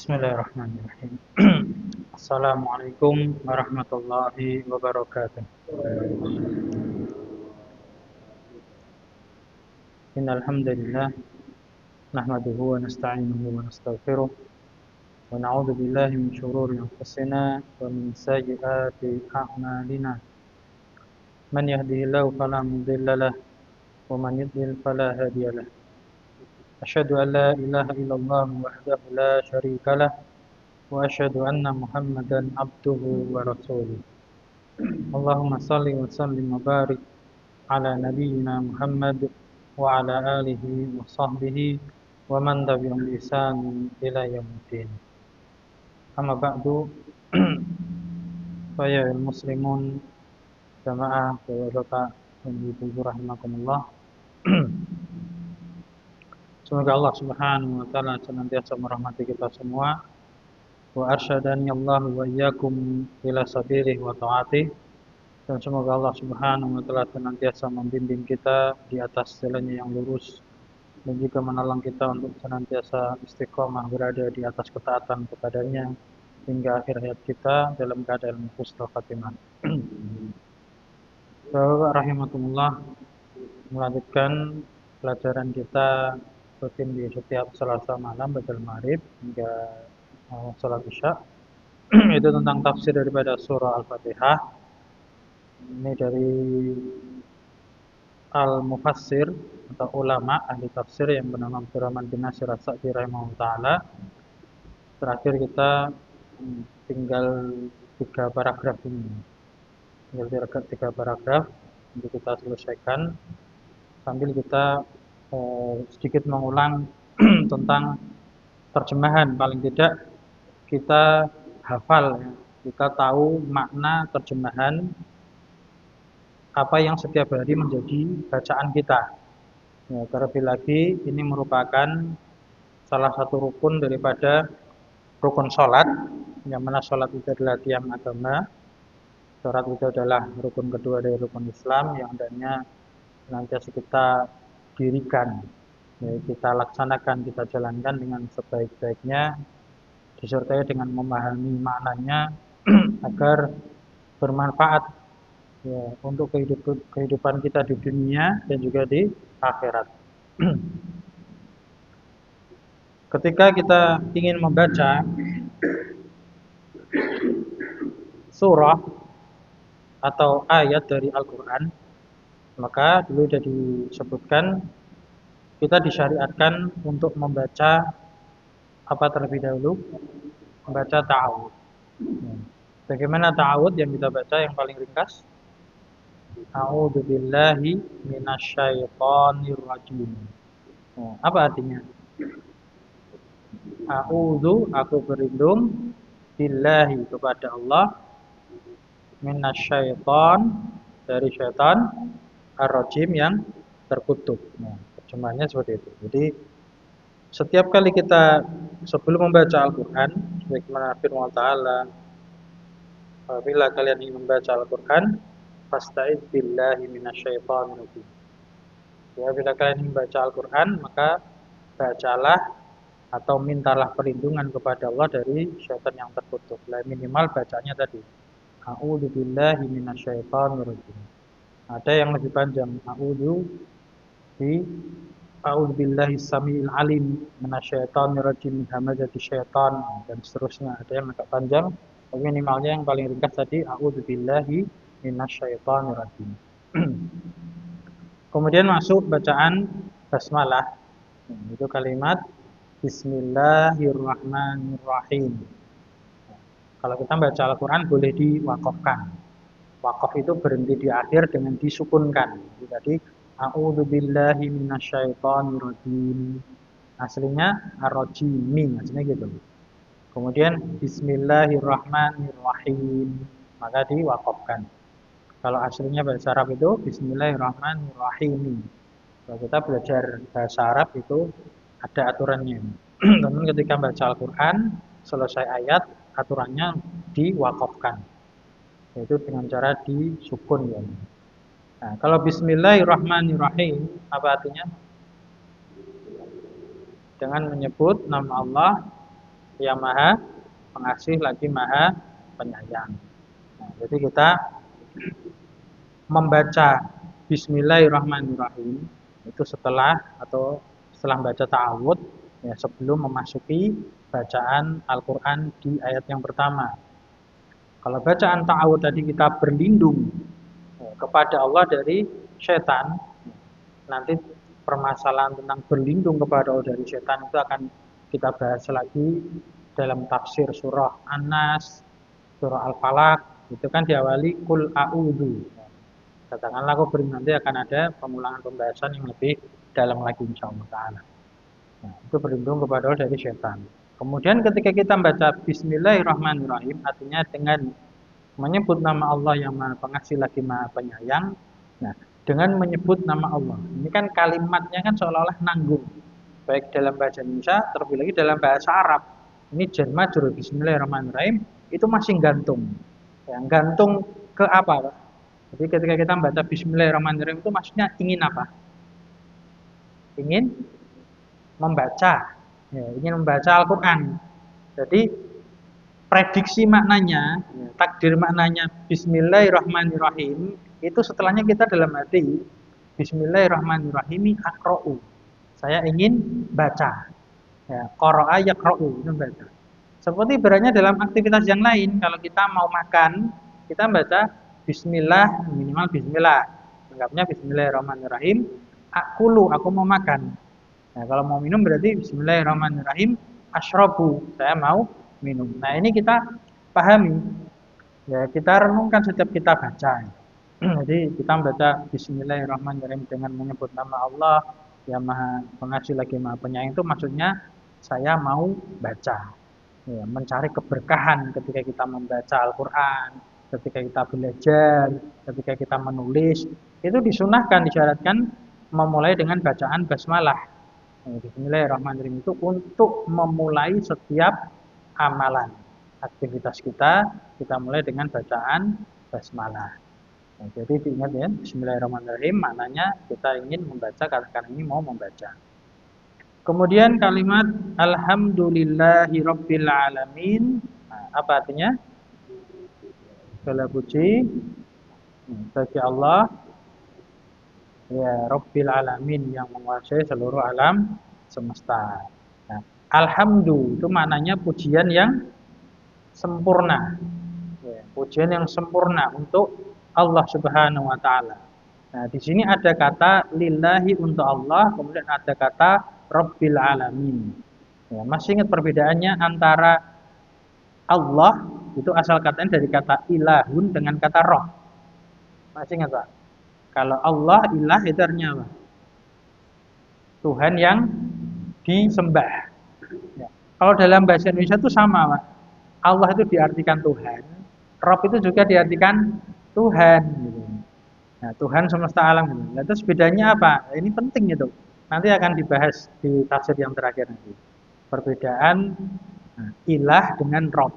Bismillahirrahmanirrahim. Assalamualaikum warahmatullahi wabarakatuh. Innal hamdalillah nahmaduhu wa nasta'inuhu wa nastaghfiruh wa na'udzu billahi min shururi anfusina wa min sayyiati a'malina. Man yahdihillahu fala mudilla lahu wa man yudlil fala hadiya lahu. Asyhadu an la ilaha illallah wahdahu la syarika lahu wa asyhadu anna Muhammadan abduhu wa rasuluh. Allahumma salli wa sallim wa barik ala nabiyyina Muhammad wa ala alihi wa sahbihi wa man tabi'ahum bi ihsan ila yaumiddin. Amma ba'du. Saya muslimun jamaah Bapak dan Ibu rahimakumullah. Semoga Allah Subhanahu wa taala senantiasa merahmati kita semua. Wa arsyadani Allah wa iyyakum ila sabilihi wa ta'atih. Dan semoga Allah Subhanahu wa taala senantiasa membimbing kita di atas jalannya yang lurus dan juga menolong kita untuk senantiasa istiqomah berada di atas ketaatan kepadanya hingga akhir hayat kita dalam keadaan husnul khatimah. Bapak rahimakumullah, melanjutkan pelajaran kita rutin di setiap Selasa malam baca Maghrib hingga salat Isya. Itu tentang tafsir daripada surah Al-Fatihah. Ini dari Al-Mufassir atau ulama ahli tafsir yang bernama Abdurrahman bin Nasir As-Sa'di rahimahullah taala. Terakhir kita tinggal 3 paragraf ini. Tinggal 3 paragraf untuk kita selesaikan sambil kita sedikit mengulang tentang terjemahan. Paling tidak kita hafal, kita tahu makna terjemahan apa yang setiap hari menjadi bacaan kita. Ya, terlebih lagi ini merupakan salah satu rukun daripada rukun sholat, yang mana sholat itu adalah tiang agama. Sholat itu adalah rukun kedua dari rukun Islam yang hendaknya nanti kita dirikan, ya, kita laksanakan, kita jalankan dengan sebaik-baiknya, disertai dengan memahami maknanya agar bermanfaat, ya, untuk kehidupan kita di dunia dan juga di akhirat. Ketika kita ingin membaca surah atau ayat dari Al-Quran, maka dulu sudah disebutkan kita disyariatkan untuk membaca apa terlebih dahulu? Membaca ta'awud. Bagaimana ta'awud yang kita baca yang paling ringkas? A'udzu billahi minasyaitonir rajim. Apa artinya? A'udzu, aku berlindung, billahi, kepada Allah, minasyaiton, dari syaitan, ar-rajim, yang terkutuk. Terjemahannya seperti itu. Jadi setiap kali kita sebelum membaca Al-Quran, sebagaimana firman Ta'ala, apabila kalian ingin membaca Al-Quran, fasta'idz billahi minasyaitonir rajim. Ya, bila kalian ingin membaca Al-Quran, maka bacalah atau mintalah perlindungan kepada Allah dari syaitan yang terkutuk. Minimal bacanya tadi, a'udzu billahi minasyaitonir rajim. Ada yang lebih panjang, a'udzu billahi samiil alim minasyaitonir rajim min hamazati syaitan, dan seterusnya. Ada yang agak panjang, tapi minimalnya yang paling ringkas tadi, a'udzu billahi minasyaitonir rajim. Kemudian masuk bacaan basmalah. Itu kalimat Bismillahirrahmanirrahim. Kalau kita baca Al-Quran boleh diwakafkan. Wakaf itu berhenti di akhir dengan disukunkan. Jadi a'udzu billahi minasyaitonir rajim. Aslinya ar-rajim, aslinya gitu. Kemudian Bismillahirrahmanirrahim, maka diwakafkan. Kalau aslinya bahasa Arab itu Bismillahirrahmanirrahim. Kalau kita belajar bahasa Arab itu ada aturannya. Namun ketika baca Al-Quran, selesai ayat, aturannya diwakafkan, yaitu dengan cara disukun, ya. Nah, kalau Bismillahirrahmanirrahim, apa artinya? Dengan menyebut nama Allah yang Maha Pengasih lagi Maha Penyayang. Nah, jadi kita membaca Bismillahirrahmanirrahim itu setelah baca ta'awud, ya, sebelum memasuki bacaan Al-Quran di ayat yang pertama. Kalau bacaan ta'awud tadi kita berlindung kepada Allah dari setan, nanti permasalahan tentang berlindung kepada Allah dari setan itu akan kita bahas lagi dalam tafsir surah An-Nas, surah Al-Falaq, itu kan diawali kul a'udzu. Katakanlah aku beri, nanti akan ada pengulangan pembahasan yang lebih dalam lagi insyaallah taala. Nah, itu berlindung kepada Allah dari setan. Kemudian ketika kita membaca Bismillahirrahmanirrahim, artinya dengan menyebut nama Allah yang Maha Pengasih lagi Maha Penyayang. Nah, dengan menyebut nama Allah, ini kan kalimatnya kan seolah-olah nanggung, baik dalam bahasa Indonesia, terlebih lagi dalam bahasa Arab. Ini jar majrur Bismillahirrahmanirrahim itu masih gantung. Ya, gantung ke apa, Pak? Jadi ketika kita membaca Bismillahirrahmanirrahim itu maksudnya ingin apa? Ingin membaca, ya, ingin membaca Al-Quran. Jadi prediksi maknanya, ya, takdir maknanya Bismillahirrahmanirrahim itu setelahnya kita dalam hati Bismillahirrahmanirrahim akra'u. Saya ingin baca. Ya, qara'a yaqra'u, itu baca. Seperti ibaratnya dalam aktivitas yang lain, kalau kita mau makan, kita baca Bismillah, minimal Bismillah. Anggapnya Bismillahirrahmanirrahim. Akulu, aku mau makan. Nah, kalau mau minum berarti Bismillahirrahmanirrahim. Ashrabu, saya mau minum. Nah, ini kita pahami. Ya, kita renungkan setiap kita baca. Jadi kita membaca Bismillahirrahmanirrahim dengan menyebut nama Allah yang Maha Pengasih lagi Maha Penyayang, itu maksudnya saya mau baca. Ya, mencari keberkahan ketika kita membaca Al-Quran, ketika kita belajar, ketika kita menulis, itu disunahkan, disyaratkan memulai dengan bacaan basmalah. Bismillahirrahmanirrahim itu untuk memulai setiap amalan, aktivitas kita mulai dengan bacaan basmalah. Nah, jadi diingat ya, Bismillahirrahmanirrahim maknanya kita ingin membaca, katakan ini mau membaca. Kemudian kalimat Alhamdulillahirabbil alamin. Nah, apa artinya? Segala puji bagi Allah, ya, Rabbil alamin, yang menguasai seluruh alam semesta. Nah, alhamdu itu maknanya pujian yang sempurna. Ya, pujian yang sempurna untuk Allah Subhanahu wa taala. Nah, di sini ada kata lillahi untuk Allah, kemudian ada kata Rabbil alamin. Ya, masih ingat perbedaannya antara Allah itu asal katanya dari kata ilahun dengan kata roh. Masih ingat, Pak? Kalau Allah ilah itu artinya apa? Tuhan yang disembah. Ya. Kalau dalam bahasa Indonesia itu sama, Pak. Allah itu diartikan Tuhan, Rob itu juga diartikan Tuhan. Gitu. Nah, Tuhan semesta alam. Gitu. Nah, terus bedanya apa? Ini penting itu. Nanti akan dibahas di tafsir yang terakhir nanti. Perbedaan ilah dengan Rob.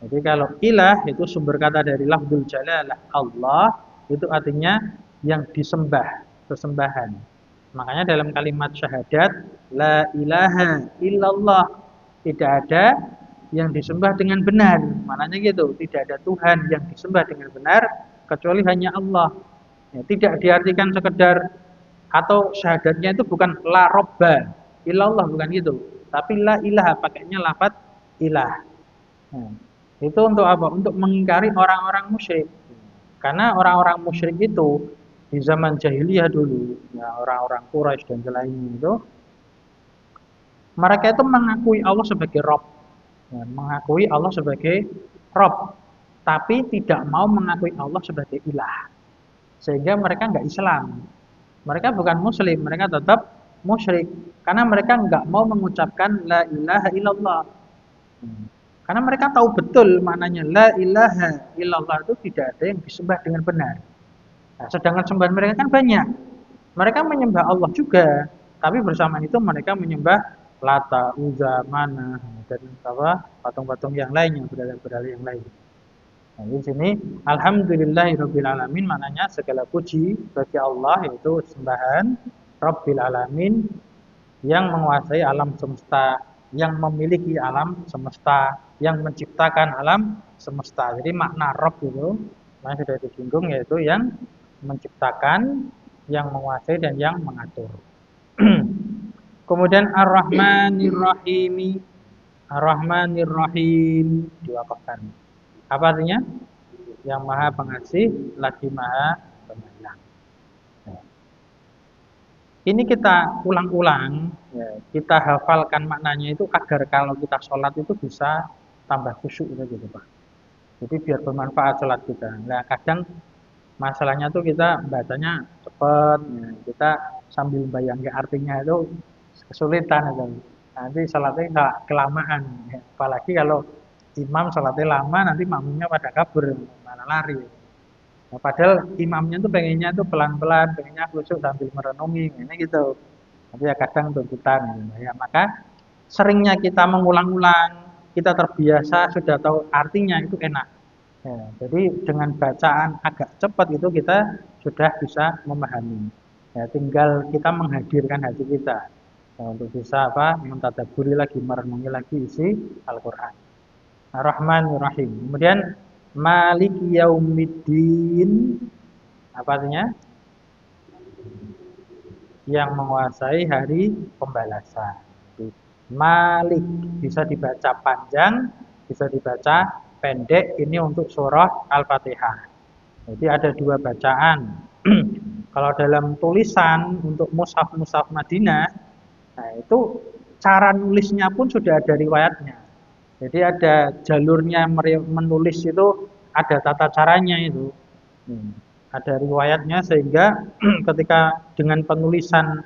Jadi kalau ilah itu sumber kata dari lafzul jalalah Allah, itu artinya yang disembah, sesembahan. Makanya dalam kalimat syahadat la ilaha illallah, tidak ada yang disembah dengan benar. Maknanya gitu, tidak ada Tuhan yang disembah dengan benar kecuali hanya Allah. Ya, tidak diartikan sekedar, atau syahadatnya itu bukan la robba illallah, bukan gitu, tapi la ilaha, pakainya lafaz ilah. Nah, itu untuk apa? Untuk mengingkari orang-orang musyrik. Karena orang-orang musyrik itu di zaman jahiliyah dulu, ya, orang-orang Quraisy dan selainnya itu, mereka itu mengakui Allah sebagai Rabb, ya, mengakui Allah sebagai Rabb, tapi tidak mau mengakui Allah sebagai ilah. Sehingga mereka nggak Islam. Mereka bukan Muslim, mereka tetap musyrik. Karena mereka nggak mau mengucapkan la ilaha illallah. Karena mereka tahu betul maknanya la ilaha illallah itu tidak ada yang disembah dengan benar. Nah, sedangkan sembahan mereka kan banyak. Mereka menyembah Allah juga, tapi bersamaan itu mereka menyembah Lata, Uzza, Mana, dan apa, patung-patung yang lain, yang berhala-berhala yang lain. Nah, di sini alhamdulillahirabbil alamin maknanya segala puji bagi Allah, yaitu sembahan Rabbil alamin yang menguasai alam semesta yang memiliki alam semesta, yang menciptakan alam semesta. Jadi makna Rabb itu, nah sudah disinggung, yaitu yang menciptakan, yang menguasai dan yang mengatur. Kemudian Ar-Rahmanir Rahimi, Ar-Rahmanir Rahim diwakafkan. Apa artinya? Yang Maha Pengasih lagi Maha Penyayang. Ini kita ulang-ulang, ya, kita hafalkan maknanya itu agar kalau kita sholat itu bisa tambah khusyuk gitu Pak. Jadi biar bermanfaat sholat kita. Nah kadang masalahnya tuh kita bacanya cepet, ya, kita sambil bayangin artinya itu kesulitan itu. Nanti sholatnya nggak kelamaan, ya. Apalagi kalau imam sholatnya lama, nanti makmumnya pada kabur, malah lari. Nah, padahal imamnya tuh pengennya tuh pelan-pelan, pengennya khusyuk sambil merenungi, ini gitu. Tapi ya kadang tuntutan, gitu. Ya, maka seringnya kita mengulang-ulang, kita terbiasa sudah tahu artinya itu enak. Ya, jadi dengan bacaan agak cepat itu kita sudah bisa memahami. Ya, tinggal kita menghadirkan hati kita ya, untuk bisa apa mentadabburi lagi, merenungi lagi isi Al-Qur'an. Ar-Rahmanir-Rahim. Kemudian Maliki Yaumiddin, apa artinya? Yang menguasai hari pembalasan. Malik bisa dibaca panjang, bisa dibaca pendek. Ini untuk surah Al-Fatihah. Jadi ada dua bacaan. Kalau dalam tulisan untuk mushaf-mushaf Madinah, nah itu cara nulisnya pun sudah ada riwayatnya. Jadi ada jalurnya menulis itu, ada tata caranya itu. Ada riwayatnya sehingga ketika dengan penulisan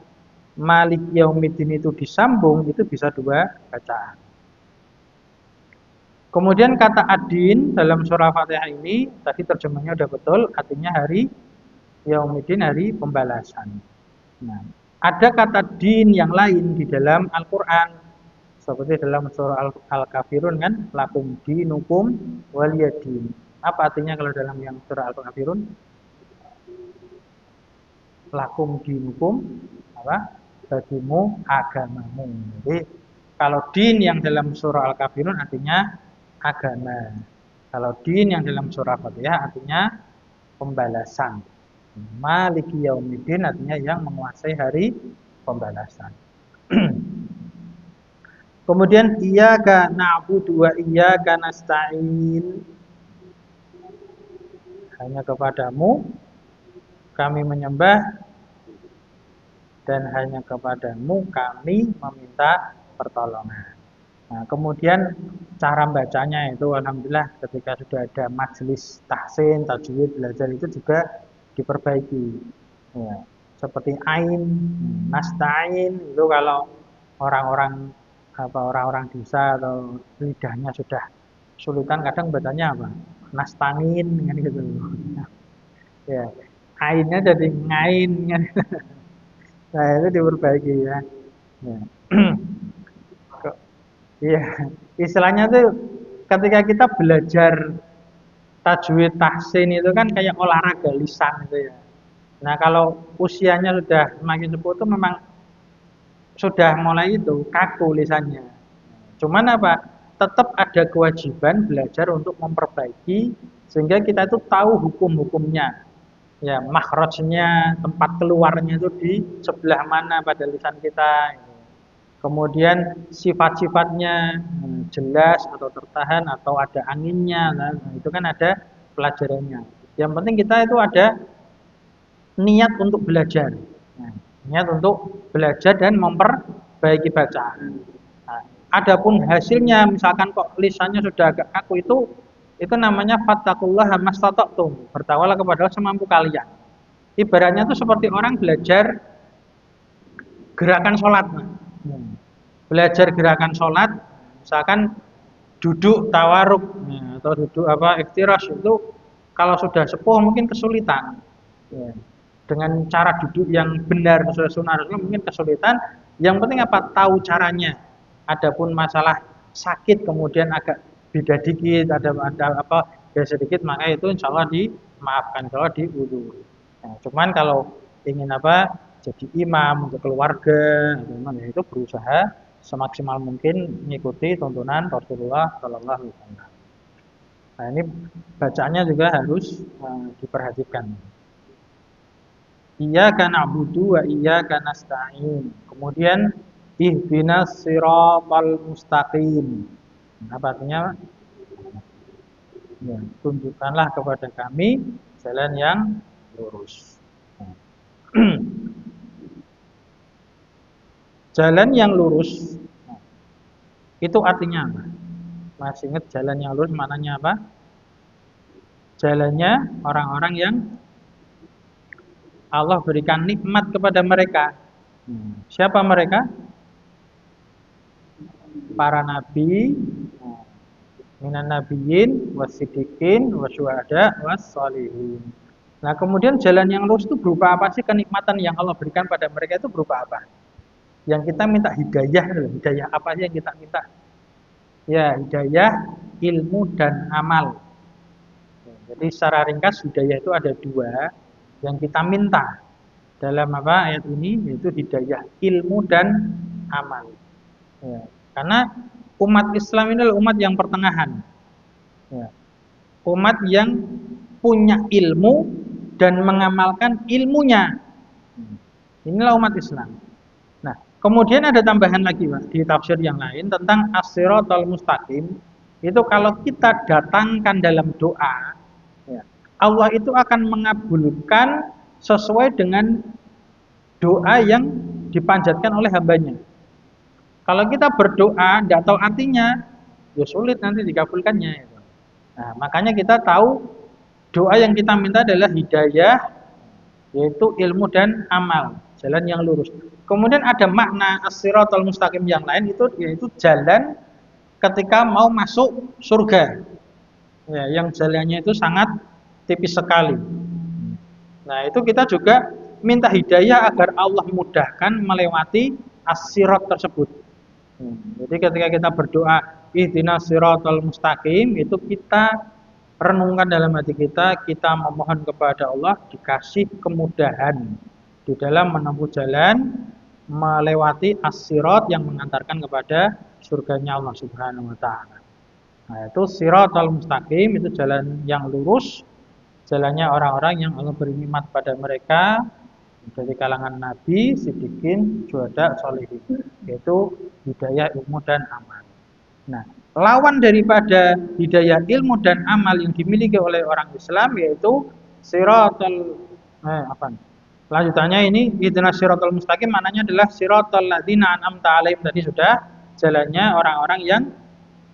Malik Yaumiddin itu disambung, itu bisa dua bacaan. Kemudian kata adin dalam surah Fatihah ini, tadi terjemahnya udah betul, artinya hari Yaumiddin, hari pembalasan. Nah, ada kata din yang lain di dalam Al-Quran. Seperti dalam surah Al-Kafirun kan, lakum dinukum waliyadin. Apa artinya kalau dalam yang surah Al-Kafirun? Lakum dinukum, apa? Bagimu agamamu. Jadi kalau din yang dalam surah Al-Kafirun artinya agama. Kalau din yang dalam surah Fatihah artinya pembalasan. Maliki Yaumiddin artinya yang menguasai hari pembalasan. Kemudian iyyaka na'budu wa iyyaka nasta'in. Hanya kepadamu kami menyembah dan hanya kepadamu kami meminta pertolongan. Nah, kemudian cara bacanya itu alhamdulillah ketika sudah ada majelis tahsin, tajwid, belajar itu juga diperbaiki. Ya, seperti ain, nasta'in itu kalau orang-orang desa atau lidahnya sudah kesulitan kadang bacanya apa? Nastanin kan gitu. Ya, ainnya jadi ngain kan. Nah, itu diperbaiki ya. Ya. Iya, istilahnya tuh ketika kita belajar tajwid tahsin itu kan kayak olahraga lisan itu ya. Nah, kalau usianya sudah semakin sepuh itu memang sudah mulai itu kaku lisannya. Cuman apa? Tetap ada kewajiban belajar untuk memperbaiki sehingga kita itu tahu hukum-hukumnya. Ya, makhrajnya, tempat keluarnya itu di sebelah mana pada lisan kita. Kemudian sifat-sifatnya jelas atau tertahan atau ada anginnya, nah, itu kan ada pelajarannya. Yang penting kita itu ada niat untuk belajar. Nah, niat untuk belajar dan memperbaiki bacaan. Nah, adapun hasilnya misalkan kok lisannya sudah agak kaku itu namanya fattaqullaha mastata'tum. Bertakwalah kepada Allah semampu kalian. Ibaratnya itu seperti orang belajar gerakan sholat. Belajar gerakan sholat, misalkan duduk tawaruk atau duduk iftirash itu kalau sudah sepuh mungkin kesulitan. Dengan cara duduk yang benar sesuai sunnah Rasul mungkin kesulitan. Yang penting apa? Tahu caranya. Adapun masalah sakit kemudian agak beda dikit, ada apa beda sedikit, maka itu insya Allah dimaafkan kalau diudur. Nah, cuman kalau ingin apa jadi imam untuk keluarga, ya itu berusaha semaksimal mungkin mengikuti tuntunan Rasulullah Shallallahu Alaihi Wasallam. Nah, ini bacaannya juga harus diperhatikan. Iyyaka na'budu wa iyyaka nasta'in. Kemudian ihdinas siratal mustaqim. Apa artinya? Ya, tunjukkanlah kepada kami jalan yang lurus. Jalan yang lurus itu artinya apa? Masih ingat jalan yang lurus maknanya apa? Jalannya orang-orang yang Allah berikan nikmat kepada mereka. Siapa mereka? Para nabi, minan nabiyyin wasiddiqin wasyuhada wassalihin. Nah, kemudian jalan yang lurus itu berupa apa sih? Kenikmatan yang Allah berikan pada mereka itu berupa apa? Yang kita minta hidayah, hidayah apa sih yang kita minta? Ya, hidayah ilmu dan amal. Jadi secara ringkas hidayah itu ada dua yang kita minta dalam apa ayat ini, yaitu hidayah ilmu dan amal. Ya, karena umat Islam ini adalah umat yang pertengahan. Ya, umat yang punya ilmu dan mengamalkan ilmunya. Inilah umat Islam. Nah, kemudian ada tambahan lagi Pak, di tafsir yang lain tentang as-siratal mustaqim. Itu kalau kita datangkan dalam doa, ya, Allah itu akan mengabulkan sesuai dengan doa yang dipanjatkan oleh hambanya. Kalau kita berdoa tidak tahu artinya, ya sulit nanti dikabulkannya. Nah, makanya kita tahu doa yang kita minta adalah hidayah, yaitu ilmu dan amal, jalan yang lurus. Kemudian ada makna as-siratal mustaqim yang lain, itu yaitu jalan ketika mau masuk surga. Ya, yang jalannya itu sangat tipis sekali. Nah, itu kita juga minta hidayah agar Allah mudahkan melewati as-sirat tersebut. Jadi ketika kita berdoa ihdinas siratal mustaqim, itu kita renungkan dalam hati kita memohon kepada Allah dikasih kemudahan di dalam menempuh jalan melewati as-sirat yang mengantarkan kepada surganya Allah Subhanahu wa taala. Nah, itu siratal mustaqim, itu jalan yang lurus, jalannya orang-orang yang Allah beri nikmat pada mereka dari kalangan nabi, siddiqin, syuhada, sholihin, yaitu hidayah ilmu dan amal. Nah, lawan daripada hidayah ilmu dan amal yang dimiliki oleh orang Islam yaitu siratal lanjutannya ini ihdinas siratal mustaqim, maknanya adalah siratal ladzina an'amta alaihim, tadi sudah jalannya orang-orang yang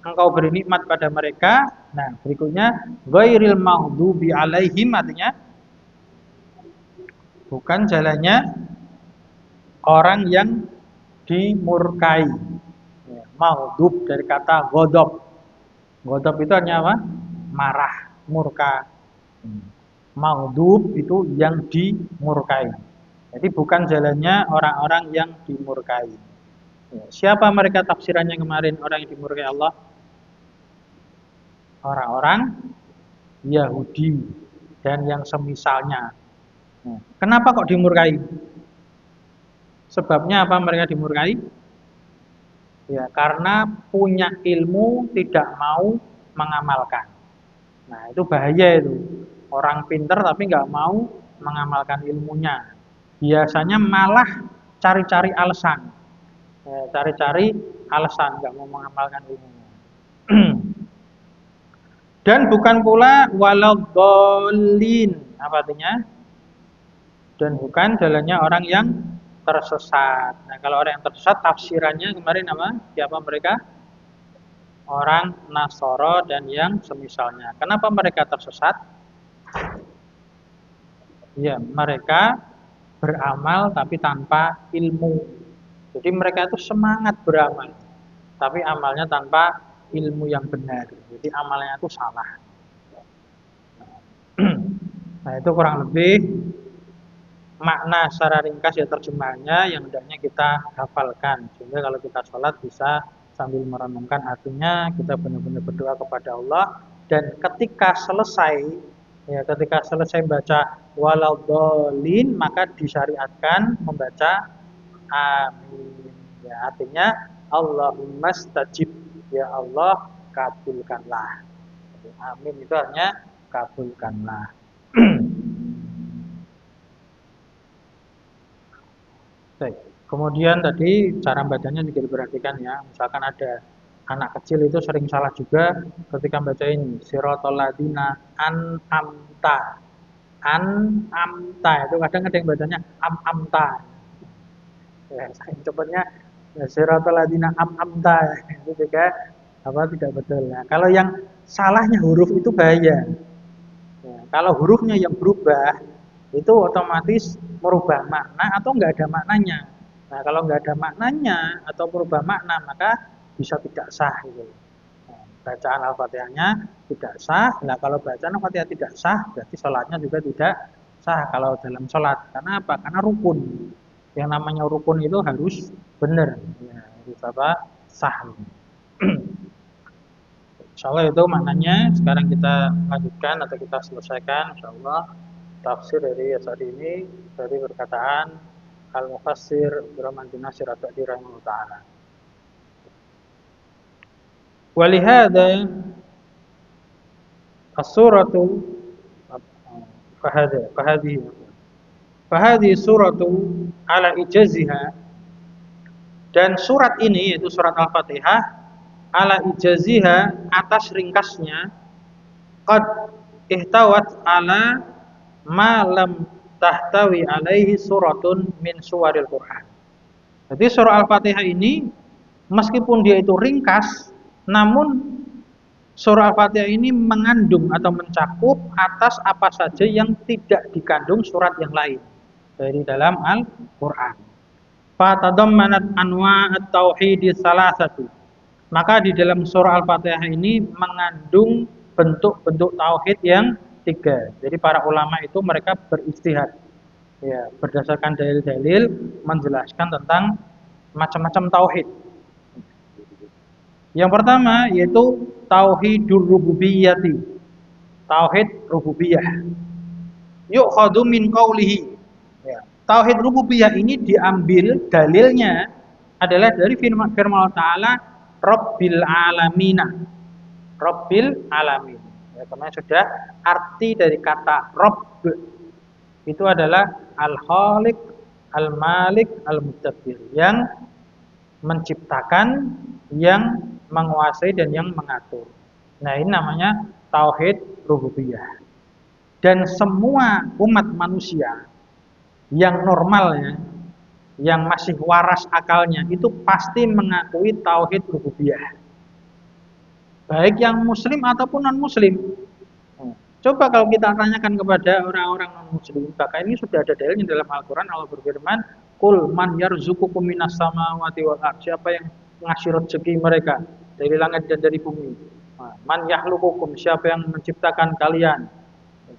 engkau beri nikmat pada mereka. Nah, berikutnya ghairil maghdubi alaihim, artinya bukan jalannya orang yang dimurkai. Ya, maghdub dari kata ghodab. Ghodab itu artinya apa? Marah, murka. Maghdub itu yang dimurkai. Jadi bukan jalannya orang-orang yang dimurkai. Ya, siapa mereka tafsirannya kemarin orang yang dimurkai Allah? Orang-orang Yahudi dan yang semisalnya. Kenapa kok dimurkai? Sebabnya apa mereka dimurkai? Ya, karena punya ilmu tidak mau mengamalkan. Nah, itu bahaya itu. Orang pintar tapi nggak mau mengamalkan ilmunya. Biasanya malah cari-cari alasan. Ya, cari-cari alasan nggak mau mengamalkan ilmunya. Dan bukan pula waladhdallin. Apa artinya? Dan bukan jalannya orang yang tersesat. Nah, kalau orang yang tersesat tafsirannya kemarin apa? Siapa mereka? Orang Nasara dan yang semisalnya. Kenapa mereka tersesat? Ya, mereka beramal tapi tanpa ilmu. Jadi mereka itu semangat beramal, tapi amalnya tanpa ilmu yang benar. Jadi amalnya itu salah. Nah, itu kurang lebih makna secara ringkas ya terjemahannya yang hendaknya kita hafalkan, sehingga kalau kita sholat bisa sambil merenungkan artinya, kita benar-benar berdoa kepada Allah, dan ketika selesai baca waladhdallin maka disyariatkan membaca amin. Ya, artinya Allahumma stajib, ya Allah kabulkanlah. Jadi, amin itu artinya kabulkanlah. Baik. Kemudian tadi cara bacanya juga diperhatikan ya. Misalkan ada anak kecil itu sering salah juga ketika baca ini siratal ladzina an'amta. An'amta itu kadang ada yang bacanya amta. Ya, saking cepatnya ya, siratal ladzina an'amta itu juga apa tidak betul. Nah, kalau yang salahnya huruf itu bahaya. Ya, kalau hurufnya yang berubah itu otomatis merubah makna atau enggak ada maknanya. Nah, kalau enggak ada maknanya atau berubah makna maka bisa tidak sah gitu. Nah, bacaan Al-Fatihahnya tidak sah. Nah, kalau bacaan Al-Fatihah tidak sah berarti sholatnya juga tidak sah kalau dalam sholat. Karena apa? Karena rukun. Yang namanya rukun itu harus benar. Ya, harus apa? Sah. Insyaallah itu maknanya. Sekarang kita lanjutkan atau kita selesaikan insyaallah tafsir dari ayat ini dari perkataan Al-Mufassir Abdurrahman bin Nasir As-Sa'di rahimahullah ta'ala. Walihada as-suratu fahadhi suratu ala ijaziha, dan surat ini yaitu surat Al-Fatihah ala ijaziha atas ringkasnya qad ihtawat ala ma lam tahtawi alaihi suratun min suwaril Quran. Jadi surah Al-Fatihah ini meskipun dia itu ringkas, namun surah Al-Fatihah ini mengandung atau mencakup atas apa saja yang tidak dikandung surat yang lain dari dalam Al-Quran. Fatadammanat anwa at-tauhid salasatu. Maka di dalam surah Al-Fatihah ini mengandung bentuk-bentuk tauhid yang tiga. Jadi para ulama itu mereka beristihad, ya, berdasarkan dalil-dalil menjelaskan tentang macam-macam tauhid. Yang pertama yaitu tauhidur rububiyyati, tauhid rububiyah. Yu'khadhu min qawlihi. Ya. Tauhid rububiyah ini diambil dalilnya adalah dari firman Allah Ta'ala Rabbil alamina. Rabbil alamin. Ya, karena sudah arti dari kata Rabb itu adalah Al-Khaliq, Al-Malik, Al-Mudabbir, yang menciptakan, yang menguasai dan yang mengatur. Nah, ini namanya tauhid rububiyah. Dan semua umat manusia yang normalnya, yang masih waras akalnya itu pasti mengakui tauhid rububiyah. Baik yang muslim ataupun non-muslim. Coba kalau kita tanyakan kepada orang-orang non-muslim, bahkan ini sudah ada dalilnya dalam Al-Quran. Allah berfirman, "Qul man yarzuqukum minas samawati wal ardh." Siapa yang ngasih rezeki mereka dari langit dan dari bumi? Man yahluqukum, siapa yang menciptakan kalian?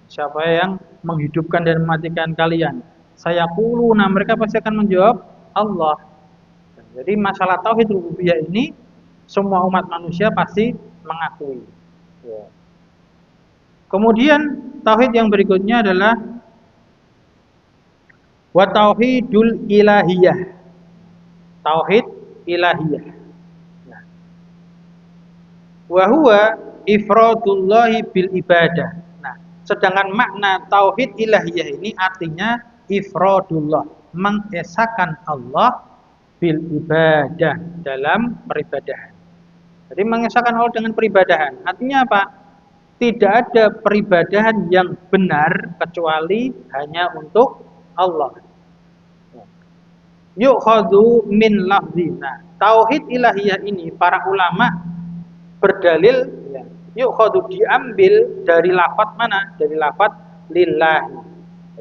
Siapa yang menghidupkan dan mematikan kalian? Sayaquluna, mereka pasti akan menjawab Allah. Jadi masalah tauhid rububiyah ini semua umat manusia pasti mengakui. Ya. Kemudian tauhid yang berikutnya adalah wa tauhidul ilahiyah. Tauhid ilahiyah. Nah. Wa huwa ifradullahi bil ibadah. Nah, sedangkan makna tauhid ilahiyah ini artinya ifradullah, mengesahkan Allah bil ibadah, dalam peribadahan. Jadi mengesahkan Allah dengan peribadahan. Artinya apa? Tidak ada peribadahan yang benar kecuali hanya untuk Allah. Yu'khadhu min lafzina. Tauhid ilahiyah ini para ulama berdalil ya, yu'khadhu diambil dari lafaz mana? Dari lafaz lillahi.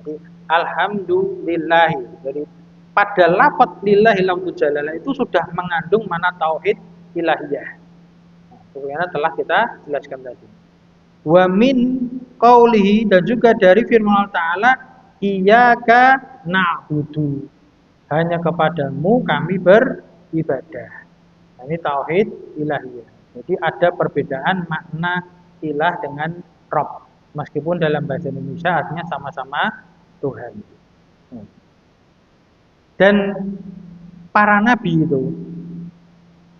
Jadi alhamdulillahi. Jadi pada lafaz lillahi lamdu jalalah itu sudah mengandung mana tauhid ilahiyah. Sebagaimana telah kita jelaskan tadi. Wa min qaulihi, dan juga dari firman Allah Ta'ala iyyaka na'budu, hanya kepadamu kami beribadah. Nah, ini tauhid ilahiyah. Jadi ada perbedaan makna ilah dengan Rabb. Meskipun dalam bahasa Indonesia artinya sama-sama Tuhan. Dan para nabi itu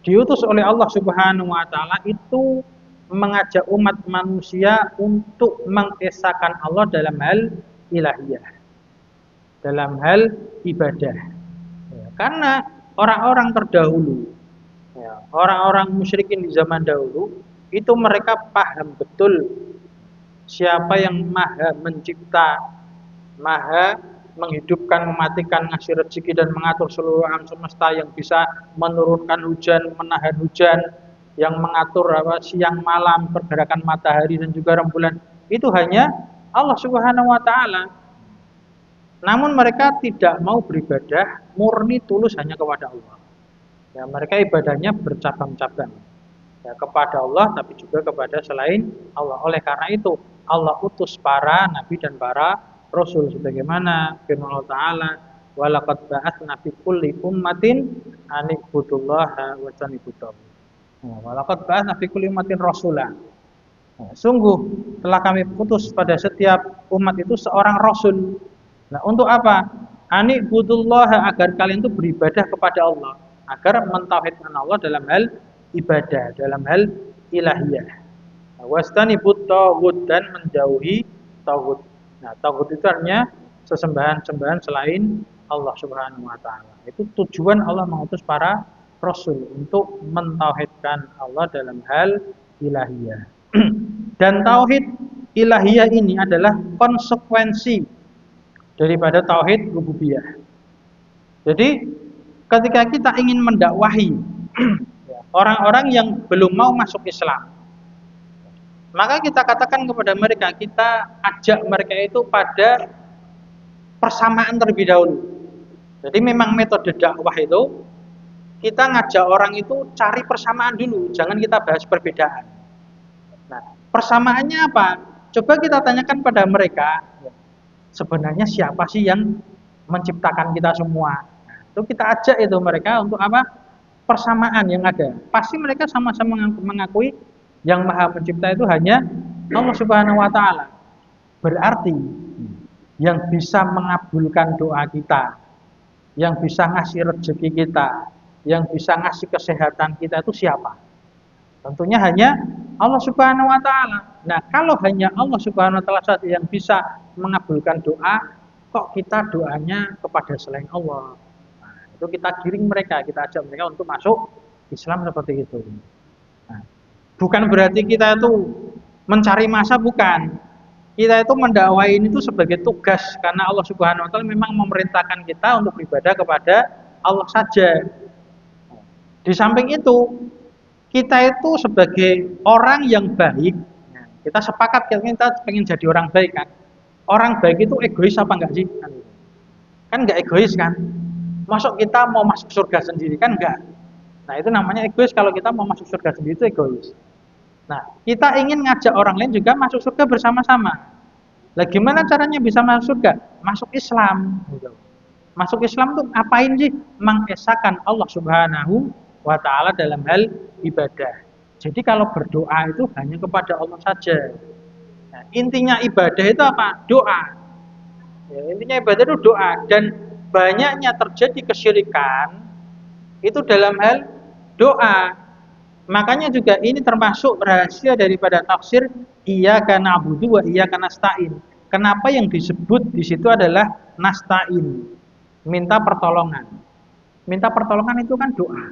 diutus oleh Allah Subhanahu wa taala itu mengajak umat manusia untuk mengesahkan Allah dalam hal ilahiyah, dalam hal ibadah. Ya, karena orang-orang terdahulu, ya, orang-orang musyrikin di zaman dahulu itu mereka paham betul siapa yang maha mencipta, maha menghidupkan, mematikan, ngasih rezeki dan mengatur seluruh alam semesta, yang bisa menurunkan hujan, menahan hujan, yang mengatur siang malam, pergerakan matahari dan juga rembulan. Itu hanya Allah Subhanahu wa taala. Namun mereka tidak mau beribadah murni tulus hanya kepada Allah. Ya, mereka ibadahnya bercabang-cabang. Ya, kepada Allah tapi juga kepada selain Allah. Oleh karena itu Allah utus para nabi dan para rasul sebagaimana firman Allah taala, walaqad ba'atsna fi kulli ummatin an ibudullaha wa tanibut taghut. Walaqad ba'atsna fi kulli ummatin rasulah. Sungguh telah kami putus pada setiap umat itu seorang rasul. Nah, untuk apa? An ibudullaha, agar kalian itu beribadah kepada Allah, agar mentauhidkan Allah dalam hal ibadah, dalam hal ilahiyah. Wastanibut taghut, dan menjauhi taghut. Nah, taghut itu artinya sesembahan-sembahan selain Allah Subhanahu wa taala. Itu tujuan Allah mengutus para rasul untuk mentauhidkan Allah dalam hal ilahiyah. Dan tauhid ilahiyah ini adalah konsekuensi daripada tauhid rububiyah. Jadi ketika kita ingin mendakwahi orang-orang yang belum mau masuk Islam, maka kita katakan kepada mereka, kita ajak mereka itu pada persamaan terlebih dahulu. Jadi memang metode dakwah itu kita ngajak orang itu cari persamaan dulu, jangan kita bahas perbedaan. Nah, persamaannya apa? Coba kita tanyakan pada mereka, sebenarnya siapa sih yang menciptakan kita semua? Nah, itu kita ajak itu mereka untuk apa? Persamaan yang ada. Pasti mereka sama-sama mengakui yang maha pencipta itu hanya Allah Subhanahu wa taala. Berarti yang bisa mengabulkan doa kita, yang bisa ngasih rezeki kita, yang bisa ngasih kesehatan kita itu siapa? Tentunya hanya Allah Subhanahu wa taala. Nah, kalau hanya Allah Subhanahu wa taala saja yang bisa mengabulkan doa, kok kita doanya kepada selain Allah? Nah, itu kita giring mereka, kita ajak mereka untuk masuk Islam seperti itu. Nah, bukan berarti kita itu mencari masa, bukan. Kita itu mendakwai ini itu sebagai tugas, karena Allah Subhanahu wa taala memang memerintahkan kita untuk beribadah kepada Allah saja. Di samping itu, kita itu sebagai orang yang baik, kita sepakat kita pengen jadi orang baik kan. Orang baik itu egois apa enggak sih? Kan enggak egois kan? Masuk kita mau masuk surga sendiri kan enggak? Nah, itu namanya egois. Kalau kita mau masuk surga sendiri itu egois. Nah, kita ingin ngajak orang lain juga masuk surga bersama-sama. Lah gimana caranya bisa masuk surga? Masuk Islam. Masuk Islam tuh apain sih? Mengesahkan Allah Subhanahu wa ta'ala dalam hal ibadah. Jadi kalau berdoa itu hanya kepada Allah saja. Nah, intinya ibadah itu apa? Doa. Ya, intinya ibadah itu doa. Dan banyaknya terjadi kesyirikan itu dalam hal doa. Makanya juga ini termasuk rahasia daripada tafsir iyyaka na'budu wa iyyaka nasta'in. Kenapa yang disebut di situ adalah nasta'in, minta pertolongan. Minta pertolongan itu kan doa.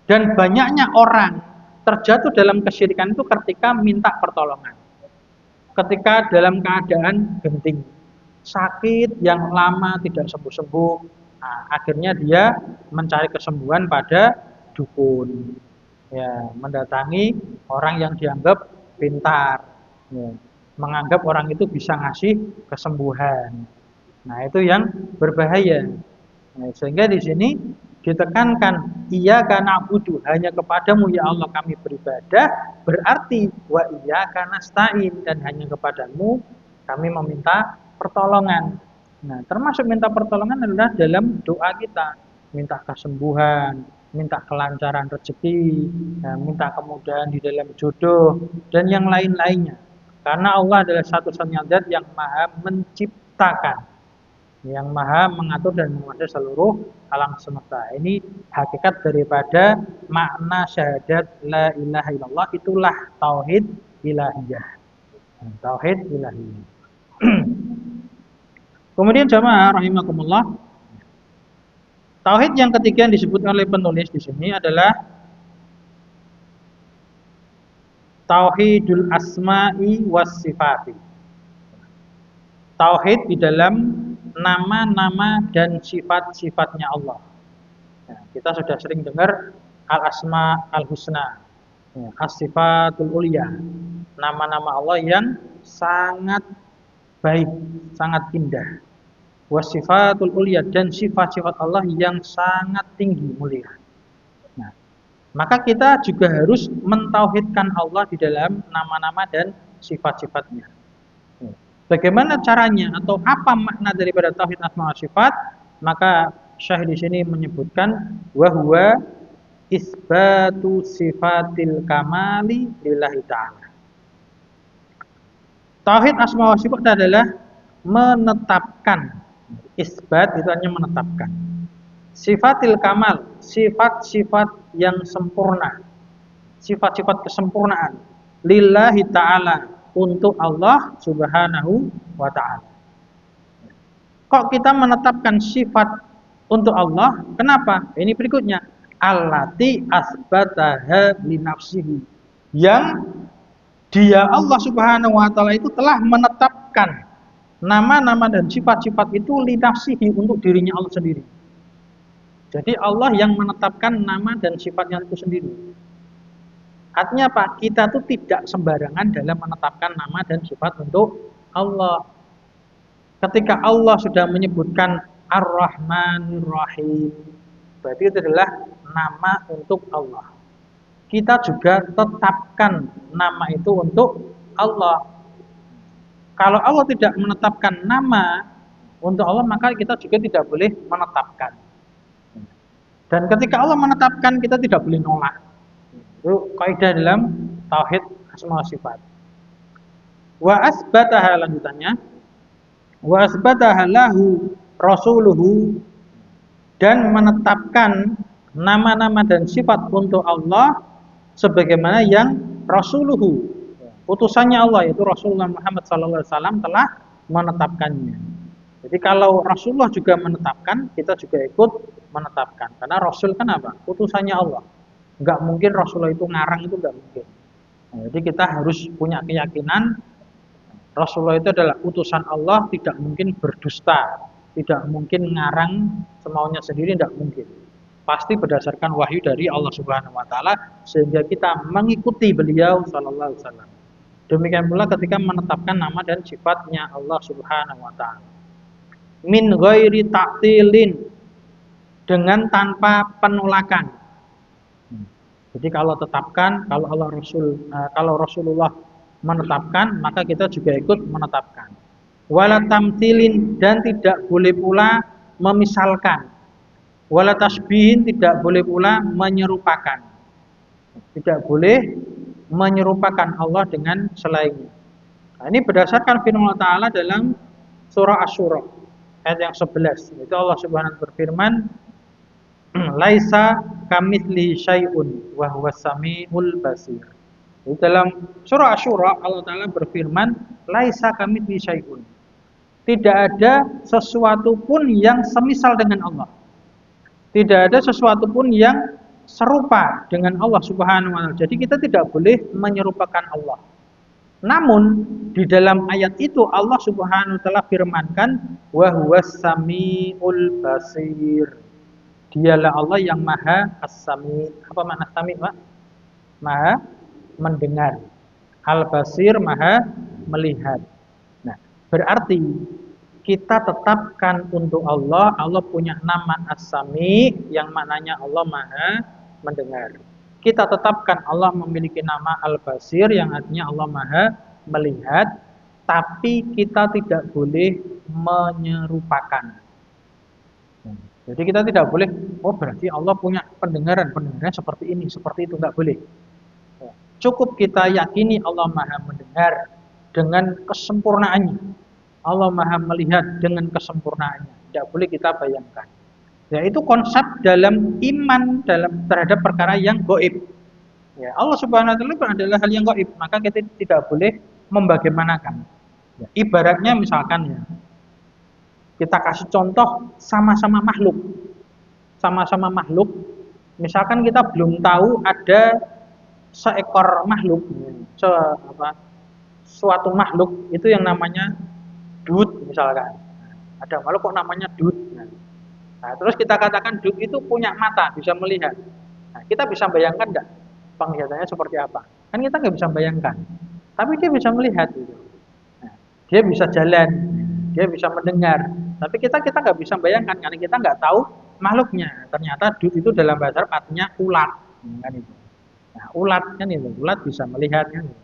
Dan banyaknya orang terjatuh dalam kesyirikan itu ketika minta pertolongan. Ketika dalam keadaan genting, sakit yang lama tidak sembuh-sembuh, nah, akhirnya dia mencari kesembuhan pada dukun, ya, mendatangi orang yang dianggap pintar, ya, menganggap orang itu bisa ngasih kesembuhan. Nah, itu yang berbahaya. Nah, sehingga di sini ditekankan iyyaka na'budu, hanya kepadamu ya Allah kami beribadah, berarti wa iyyaka nasta'in, dan hanya kepadamu kami meminta pertolongan. Nah, termasuk minta pertolongan adalah dalam doa kita, minta kesembuhan, minta kelancaran rezeki, minta kemudahan di dalam jodoh, dan yang lain-lainnya. Karena Allah adalah satu-satunya zat yang maha menciptakan. yang maha mengatur dan menguasai seluruh alam semesta. Ini hakikat daripada makna syahadat la ilaha illallah, itulah tauhid ilahiyah. Tauhid ilahiyah. Kemudian jamaah rahimakumullah, tauhid yang ketiga yang disebut oleh penulis di sini adalah tauhidul asma'i was sifati. Tauhid di dalam nama-nama dan sifat-sifatnya Allah. Nah, kita sudah sering dengar al-asma al-husna, as-sifatul ulia, nama-nama Allah yang sangat baik, sangat indah. Wasifatul ulia, dan sifat-sifat Allah yang sangat tinggi mulia. Nah, maka kita juga harus mentauhidkan Allah di dalam nama-nama dan sifat-sifatnya. Bagaimana caranya atau apa makna daripada tauhid asma wa sifat? Maka Syekh di sini menyebutkan wa huwa isbatu sifatil kamali lillahi ta'ala. Tauhid asma wa sifat adalah menetapkan, isbat itu hanya menetapkan, sifatil kamal, sifat-sifat yang sempurna, sifat-sifat kesempurnaan lillahi ta'ala, untuk Allah subhanahu wa ta'ala. Kok kita menetapkan sifat untuk Allah? Kenapa? Ini berikutnya, allati asbataha li nafsihi, yang dia Allah subhanahu wa ta'ala itu telah menetapkan nama-nama dan sifat-sifat itu li nafsihi, untuk dirinya Allah sendiri. Jadi Allah yang menetapkan nama dan sifatnya itu sendiri. Artinya apa? Kita tuh tidak sembarangan dalam menetapkan nama dan sifat untuk Allah. Ketika Allah sudah menyebutkan Ar-Rahmanir Rahim, berarti itu adalah nama untuk Allah. Kita juga tetapkan nama itu untuk Allah. Kalau Allah tidak menetapkan nama untuk Allah, maka kita juga tidak boleh menetapkan. Dan ketika Allah menetapkan, kita tidak boleh nolak. Itu kaidah dalam tauhid asma wa sifat. Wa asbataha, lanjutannya, wa asbataha lahu rasuluhu, dan menetapkan nama-nama dan sifat untuk Allah sebagaimana yang rasuluhu, utusannya Allah, yaitu Rasulullah Muhammad SAW telah menetapkannya. Jadi kalau Rasulullah juga menetapkan, kita juga ikut menetapkan. Karena Rasul kan apa? Utusannya Allah. Enggak mungkin Rasulullah itu ngarang, itu enggak mungkin. Nah, jadi kita harus punya keyakinan Rasulullah itu adalah utusan Allah, tidak mungkin berdusta, tidak mungkin ngarang semaunya sendiri, tidak mungkin. Pasti berdasarkan wahyu dari Allah Subhanahu wa taala, sehingga kita mengikuti beliau sallallahu alaihi wasallam. Demikian pula ketika menetapkan nama dan sifatnya Allah Subhanahu wa taala. Min ghairi ta'tilin, dengan tanpa penolakan. Jadi kalau tetapkan, kalau kalau Rasulullah menetapkan, maka kita juga ikut menetapkan. Wala tamtsilin, dan tidak boleh pula memisalkan. Wala tasbihin, tidak boleh pula menyerupakan. Tidak boleh menyerupakan Allah dengan selainnya. Nah, ini berdasarkan firman Allah Ta'ala dalam surah Asy-Syura ayat yang 11. Itu Allah Subhanahu wa taala berfirman, laisa kamitslihi syai'un wa huwas samiul basir. Di dalam surah Asy-Syura Allah Ta'ala berfirman, laisa kamitslihi syai'un, tidak ada sesuatu pun yang semisal dengan Allah, tidak ada sesuatu pun yang serupa dengan Allah Subhanahu wa taala. Jadi kita tidak boleh menyerupakan Allah. Namun di dalam ayat itu Allah Subhanahu wa taala firmankan, wa huwas samiul basir, dialah Allah yang maha as-sami. Apa makna sami, Pak? Maha mendengar. Al-basir, maha melihat. Nah, berarti kita tetapkan untuk Allah, Allah punya nama as-sami, yang maknanya Allah maha mendengar. Kita tetapkan Allah memiliki nama al-basir, yang artinya Allah maha melihat, tapi kita tidak boleh menyerupakan. Jadi kita tidak boleh, oh berarti Allah punya pendengaran seperti ini, seperti itu, nggak boleh. Cukup kita yakini Allah maha mendengar dengan kesempurnaannya. Allah Maha melihat dengan kesempurnaannya. Tidak boleh kita bayangkan. Ya, itu konsep dalam iman terhadap perkara yang gaib. Ya, Allah Subhanahu wa taala adalah hal yang gaib, maka kita tidak boleh membagaimanakan. Ya, ibaratnya misalkan ya, kita kasih contoh sama-sama makhluk. Sama-sama makhluk. Misalkan kita belum tahu ada seekor makhluk, suatu makhluk itu yang namanya dut misalkan. Ada makhluk kok namanya dut. Nah, terus kita katakan dut itu punya mata, bisa melihat. Nah, kita bisa bayangkan nggak penglihatannya seperti apa? Kan kita nggak bisa bayangkan. Tapi dia bisa melihat gitu. Nah, dia bisa jalan, dia bisa mendengar. Tapi kita nggak bisa bayangkan karena kita nggak tahu makhluknya. Ternyata dut itu dalam bahasa Arab artinya ulat, kan itu. Nah, ulat kan itu, ulat bisa melihat kan itu.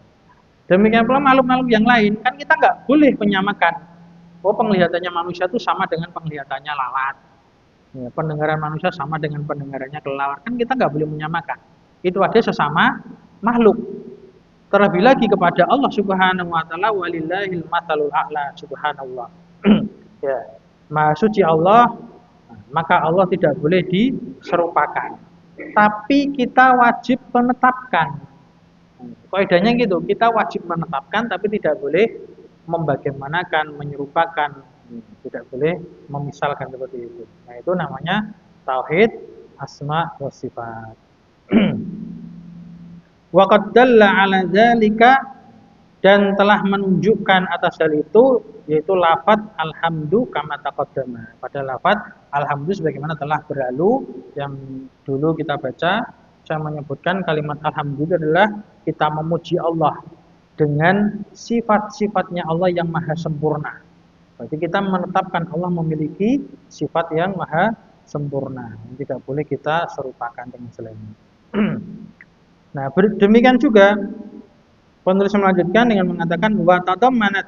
Demikian pula makhluk-makhluk yang lain, kan kita nggak boleh menyamakan. Oh, penglihatannya manusia itu sama dengan penglihatannya lalat. Ya, pendengaran manusia sama dengan pendengarannya kelelawar. Kan kita nggak boleh menyamakan. Itu ada sesama makhluk. Terlebih lagi kepada Allah Subhanahu wa taala, walillahil matsalul a'la, subhanallah. Ya, Maha suci Allah, maka Allah tidak boleh diserupakan. Tapi kita wajib menetapkan. Kaidahnya gitu, kita wajib menetapkan tapi tidak boleh membagaimanakan, menyerupakan, tidak boleh memisalkan seperti itu. Nah, itu namanya tauhid asma wa sifat. Wa qad dalla 'ala dzalika, dan telah menunjukkan atas hal itu, yaitu lafaz alhamdu kama taqaddama. Pada lafaz alhamdu sebagaimana telah berlalu yang dulu kita baca, saya menyebutkan kalimat alhamdu adalah kita memuji Allah dengan sifat-sifatnya Allah yang maha sempurna. Berarti kita menetapkan Allah memiliki sifat yang maha sempurna. Tidak boleh kita serupakan dengan selainnya. Nah, demikian juga penulis melanjutkan dengan mengatakan wa tadammanat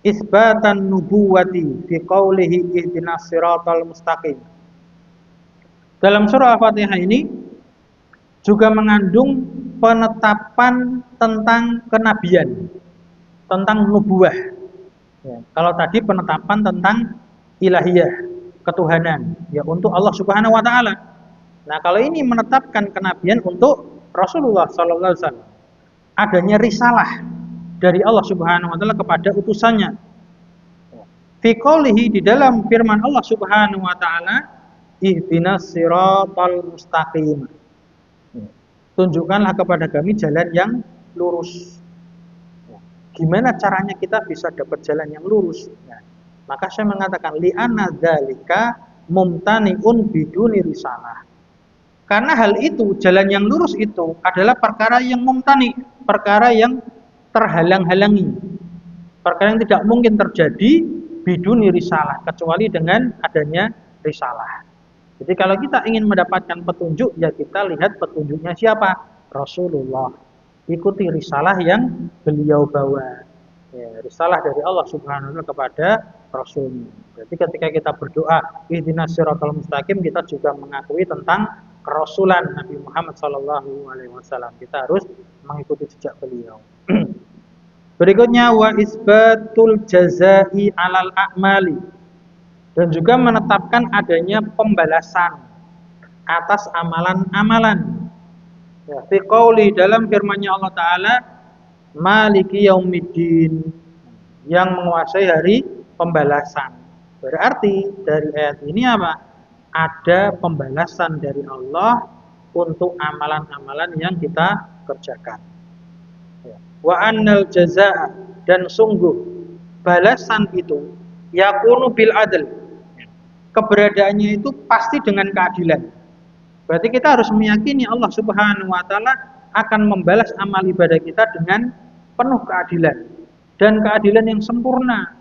isbatan nubuwati fi qaulihi ihdinas siratal mustaqim. Dalam surah Al-Fatihah ini juga mengandung penetapan tentang kenabian, tentang nubuwah. Ya, kalau tadi penetapan tentang ilahiyah, ketuhanan, ya untuk Allah Subhanahu wa taala. Nah, kalau ini menetapkan kenabian untuk Rasulullah sallallahu alaihi wasallam. Adanya risalah dari Allah Subhanahu wa taala kepada utusannya. Fi qoulihi, di dalam firman Allah Subhanahu wa taala, ihdinas siratal mustaqim. Tunjukkanlah kepada kami jalan yang lurus. Gimana caranya kita bisa dapat jalan yang lurus? Nah, maka saya mengatakan li'anna dzalika mumtani'un biduni risalah. Karena hal itu, jalan yang lurus itu adalah perkara yang mumtani, perkara yang terhalang-halangi. Perkara yang tidak mungkin terjadi biduni risalah, kecuali dengan adanya risalah. Jadi kalau kita ingin mendapatkan petunjuk, ya kita lihat petunjuknya siapa? Rasulullah. Ikuti risalah yang beliau bawa. Ya, risalah dari Allah Subhanahu wa taala kepada Rasulnya. Jadi ketika kita berdoa ihdinas siratal mustaqim, kita juga mengakui tentang kerasulan Nabi Muhammad SAW. Kita harus mengikuti jejak beliau. Berikutnya wa isbatul jazai alal a'mali, dan juga menetapkan adanya pembalasan atas amalan-amalan. Ya, fi qauli, dalam firman-Nya Allah Ta'ala, Maliki yaumiddin, yang menguasai hari pembalasan. Berarti dari ayat ini apa? Ada pembalasan dari Allah untuk amalan-amalan yang kita kerjakan. Ya. Wa annal jazaa, dan sungguh balasan itu yakunu bil adl. Keberadaannya itu pasti dengan keadilan. Berarti kita harus meyakini Allah Subhanahu wa taala akan membalas amal ibadah kita dengan penuh keadilan dan keadilan yang sempurna.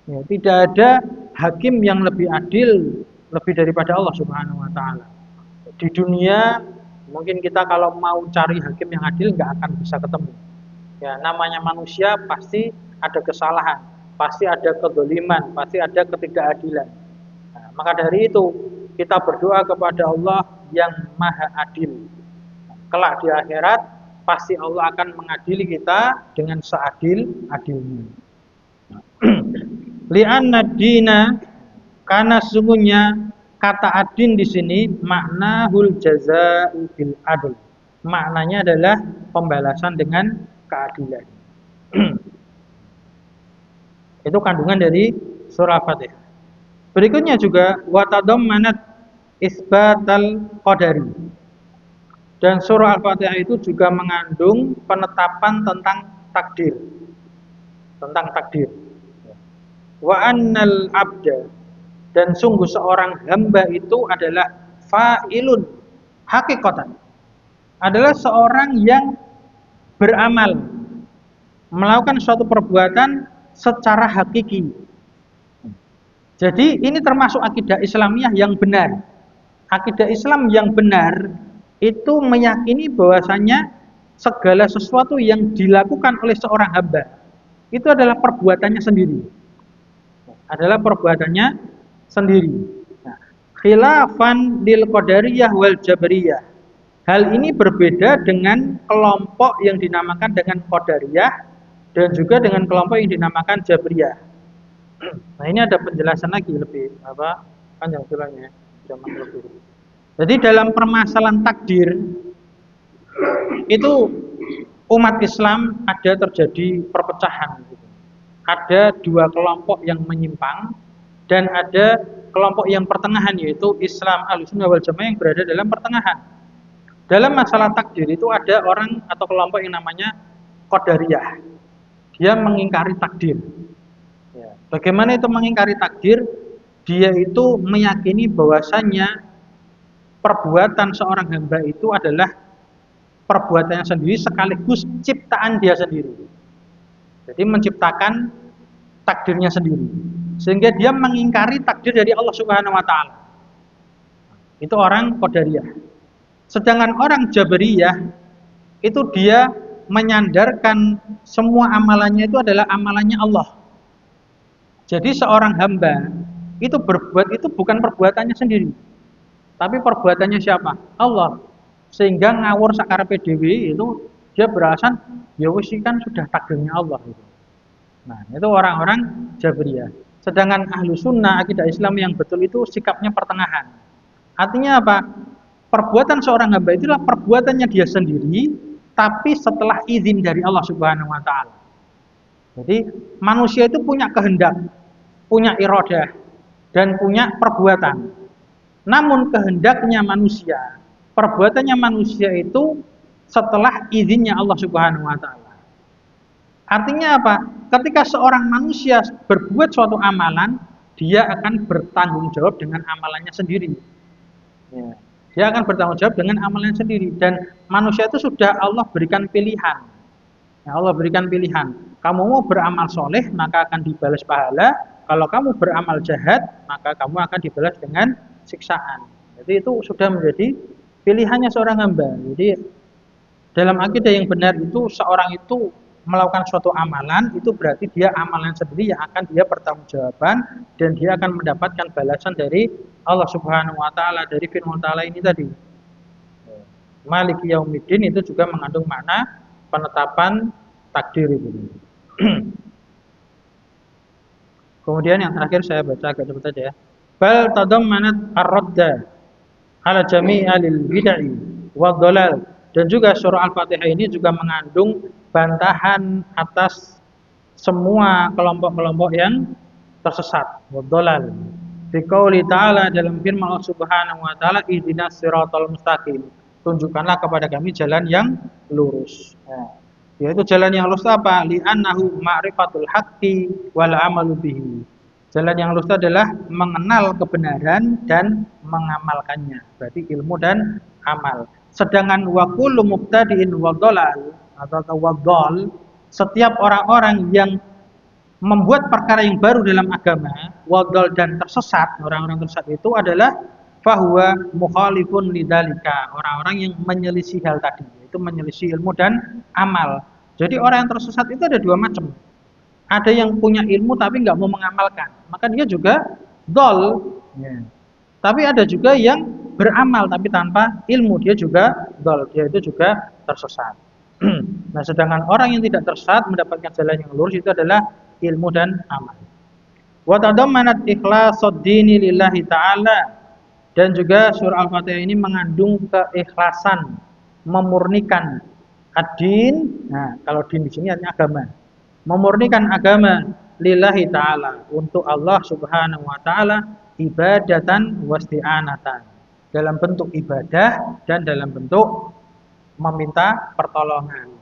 Ya, tidak ada hakim yang lebih adil lebih daripada Allah Subhanahu wa taala. Di dunia mungkin kita kalau mau cari hakim yang adil nggak akan bisa ketemu. Ya, namanya manusia pasti ada kesalahan, pasti ada kezaliman, pasti ada ketidakadilan. Nah, maka dari itu kita berdoa kepada Allah yang maha adil. Kelak di akhirat pasti Allah akan mengadili kita dengan seadil-adilnya. Li'anna dina, karena sesungguhnya kata adin di sini maknahul jazaa'u bil adl. Maknanya adalah pembalasan dengan keadilan. Itu kandungan dari surah Al-Fatihah. Berikutnya juga wa tadammanat isbatal qadari. Dan surah Al-Fatihah itu juga mengandung penetapan tentang takdir. Tentang takdir. Wa annal abda, dan sungguh seorang hamba itu adalah fa'ilun hakikatan, adalah seorang yang beramal, melakukan suatu perbuatan secara hakiki. Jadi ini termasuk akidah Islamiyah yang benar. Akidah Islam yang benar itu meyakini bahwasanya segala sesuatu yang dilakukan oleh seorang hamba itu adalah perbuatannya sendiri. Adalah perbuatannya sendiri. Nah, khilafan lil qadariyah wal jabriyah. Hal ini berbeda dengan kelompok yang dinamakan dengan qadariyah dan juga dengan kelompok yang dinamakan jabriyah. Nah, ini ada penjelasan lagi lebih panjang bilangnya zaman lebih. Jadi dalam permasalahan takdir itu umat Islam ada terjadi perpecahan. Ada dua kelompok yang menyimpang dan ada kelompok yang pertengahan, yaitu Islam Ahlussunnah wal Jamaah yang berada dalam pertengahan. Dalam masalah takdir itu ada orang atau kelompok yang namanya Qadariyah. Dia mengingkari takdir. Bagaimana itu mengingkari takdir? Dia itu meyakini bahwasannya perbuatan seorang hamba itu adalah perbuatannya sendiri sekaligus ciptaan dia sendiri. Jadi menciptakan takdirnya sendiri. Sehingga dia mengingkari takdir dari Allah Subhanahu wa taala. Itu orang Qadariyah. Sedangkan orang Jabariyah itu dia menyandarkan semua amalannya itu adalah amalannya Allah. Jadi seorang hamba itu berbuat itu bukan perbuatannya sendiri, tapi perbuatannya siapa? Allah. Sehingga ngawur sakarepe dhewe itu dia beralasan ya wis kan sudah takdirnya Allah gitu. Nah, itu orang-orang Jabriyah. Sedangkan ahlu sunnah akidah Islam yang betul itu sikapnya pertengahan. Artinya apa? Perbuatan seorang hamba itulah perbuatannya dia sendiri, tapi setelah izin dari Allah Subhanahu wa taala. Jadi manusia itu punya kehendak, punya iradah, dan punya perbuatan. Namun kehendaknya manusia, perbuatannya manusia itu setelah izinnya Allah Subhanahu wa taala. Artinya apa? Ketika seorang manusia berbuat suatu amalan, dia akan bertanggung jawab dengan amalannya sendiri. Ya. Dia akan bertanggung jawab dengan amalannya sendiri. Dan manusia itu sudah Allah berikan pilihan. Ya, Allah berikan pilihan. Kamu mau beramal soleh, maka akan dibalas pahala. Kalau kamu beramal jahat, maka kamu akan dibalas dengan siksaan. Jadi itu sudah menjadi pilihannya seorang hamba. Jadi dalam akidah yang benar itu seorang itu melakukan suatu amalan, itu berarti dia amalan sendiri yang akan dia pertanggungjawaban dan dia akan mendapatkan balasan dari Allah Subhanahu wa taala dari firman taala ini tadi. Maliki Yaumiddin itu juga mengandung makna penetapan takdir itu. Kemudian yang terakhir saya baca agak cepat saja ya. Bal tadammanat ar-radda ala jami'i alil bid'ah wa dhalal. Dan juga surah Al-Fatihah ini juga mengandung bantahan atas semua kelompok-kelompok yang tersesat, wa dhalal. Fi qouli ta'ala, dalam firman Allah Subhanahu wa taala, ihdinas siratal mustaqim. Tunjukkanlah kepada kami jalan yang lurus. Nah, yaitu jalan yang lurus apa? Li'annahu ma'rifatul haqqi wal amalu bihi. Jalan yang lurus adalah mengenal kebenaran dan mengamalkannya. Berarti ilmu dan amal. Sedangkan wa kullu mubtadi'in wa dhalal atau wadhal, setiap orang-orang yang membuat perkara yang baru dalam agama, wadhal dan tersesat, orang-orang tersesat itu adalah fahuwa mukhalifun lidzalika, orang-orang yang menyelisih hal tadi, yaitu menyelisih ilmu dan amal. Jadi orang yang tersesat itu ada dua macam. Ada yang punya ilmu tapi nggak mau mengamalkan, maka dia juga dhal. Ya. Tapi ada juga yang beramal tapi tanpa ilmu, dia juga dhal, dia itu juga tersesat. Nah, sedangkan orang yang tidak tersesat mendapatkan jalan yang lurus itu adalah ilmu dan amal. Wa tadammanat ikhlassad dini lillahi ta'ala, dan juga surah Al-Fatihah ini mengandung keikhlasan, memurnikan ad-din. Nah, kalau din di sini artinya agama. Memurnikan agama lillahi ta'ala, untuk Allah Subhanahu wa taala, ibadatan wasti'anatan, dalam bentuk ibadah dan dalam bentuk meminta pertolongan.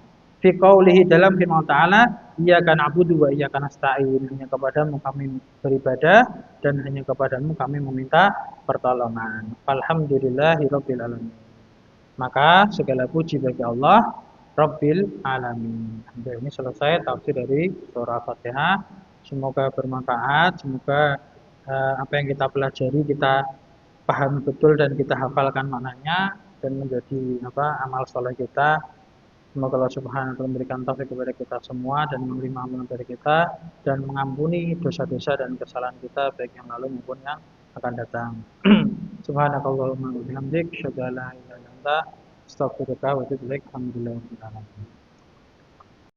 Fi qaulihi, dalam firman ta'ala, iyyaka na'budu wa iyyaka nasta'in, hanya kepadamu kami beribadah dan hanya kepadamu kami meminta pertolongan. Alhamdulillahirabbil alamin. Maka segala puji bagi Allah Rabbil alamin. Sampai ini selesai tafsir dari surah Fatihah. Semoga bermanfaat, semoga apa yang kita pelajari kita pahami betul dan kita hafalkan maknanya dan menjadi amal soleh kita. Semoga Allah Subhanahu wa taala memberikan taufik kepada kita semua dan menerima amalan dari kita dan mengampuni dosa-dosa dan kesalahan kita baik yang lalu maupun yang akan datang. Subhanakallahumma wa bihamdik, asyhadu an la ilaha illa anta, astaghfiruka wa atubu ilaik. Alhamdulillah.